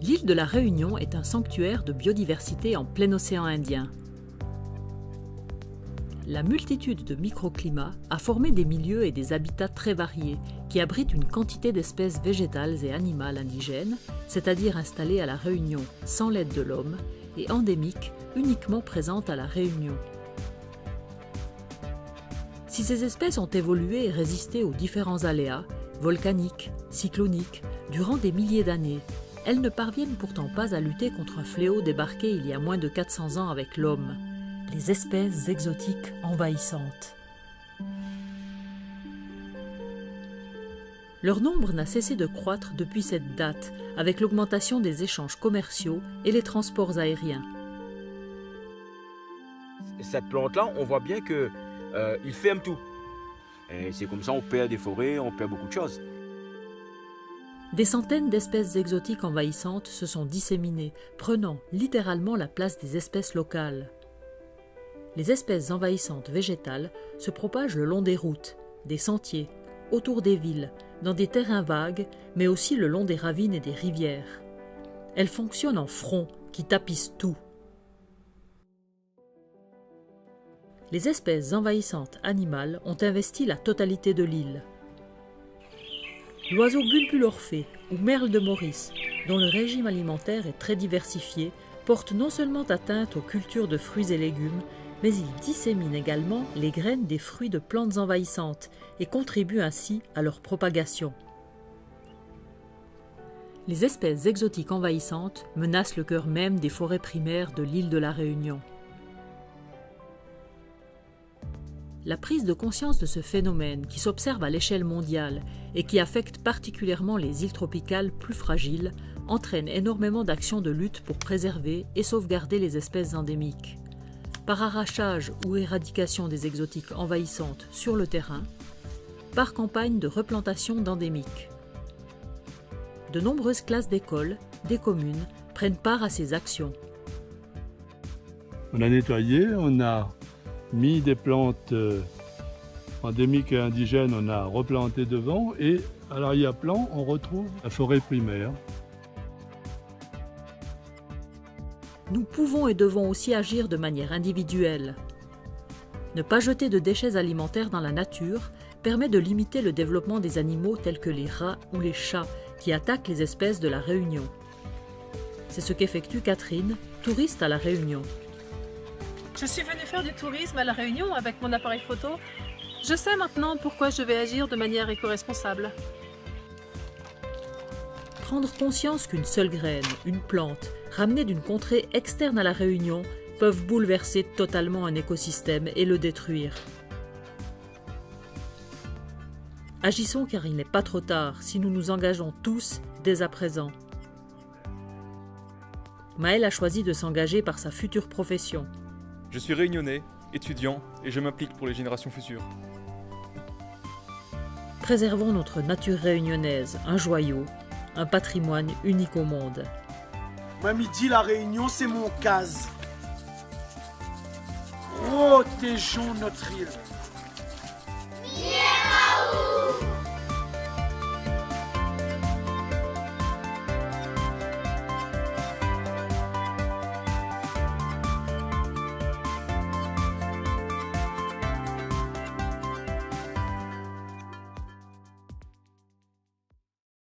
L'île de la Réunion est un sanctuaire de biodiversité en plein océan Indien. La multitude de microclimats a formé des milieux et des habitats très variés qui abritent une quantité d'espèces végétales et animales indigènes, c'est-à-dire installées à la Réunion sans l'aide de l'homme, et endémiques uniquement présentes à la Réunion. Si ces espèces ont évolué et résisté aux différents aléas, volcaniques, cycloniques, durant des milliers d'années, elles ne parviennent pourtant pas à lutter contre un fléau débarqué il y a moins de 400 ans avec l'homme, les espèces exotiques envahissantes. Leur nombre n'a cessé de croître depuis cette date, avec l'augmentation des échanges commerciaux et les transports aériens. Cette plante-là, on voit bien qu'il ferme tout. Et c'est comme ça on perd des forêts, on perd beaucoup de choses. Des centaines d'espèces exotiques envahissantes se sont disséminées, prenant littéralement la place des espèces locales. Les espèces envahissantes végétales se propagent le long des routes, des sentiers, autour des villes, dans des terrains vagues, mais aussi le long des ravines et des rivières. Elles fonctionnent en front qui tapissent tout. Les espèces envahissantes animales ont investi la totalité de l'île. L'oiseau bulbulorphée ou merle de Maurice, dont le régime alimentaire est très diversifié, porte non seulement atteinte aux cultures de fruits et légumes, mais il dissémine également les graines des fruits de plantes envahissantes et contribue ainsi à leur propagation. Les espèces exotiques envahissantes menacent le cœur même des forêts primaires de l'île de la Réunion. La prise de conscience de ce phénomène qui s'observe à l'échelle mondiale et qui affecte particulièrement les îles tropicales plus fragiles entraîne énormément d'actions de lutte pour préserver et sauvegarder les espèces endémiques. Par arrachage ou éradication des exotiques envahissantes sur le terrain, par campagne de replantation d'endémiques. De nombreuses classes d'écoles, des communes, prennent part à ces actions. On a nettoyé, on a mis des plantes endémiques et indigènes, on a replanté devant et à l'arrière-plan, on retrouve la forêt primaire. Nous pouvons et devons aussi agir de manière individuelle. Ne pas jeter de déchets alimentaires dans la nature permet de limiter le développement des animaux tels que les rats ou les chats qui attaquent les espèces de la Réunion. C'est ce qu'effectue Catherine, touriste à la Réunion. Je suis venue faire du tourisme à La Réunion avec mon appareil photo. Je sais maintenant pourquoi je vais agir de manière éco-responsable. Prendre conscience qu'une seule graine, une plante, ramenée d'une contrée externe à la Réunion, peuvent bouleverser totalement un écosystème et le détruire. Agissons car il n'est pas trop tard si nous nous engageons tous dès à présent. Maël a choisi de s'engager par sa future profession. Je suis réunionnais, étudiant et je m'implique pour les générations futures. Préservons notre nature réunionnaise, un joyau, un patrimoine unique au monde. Moi, midi, la Réunion, c'est mon case. Protégeons notre île.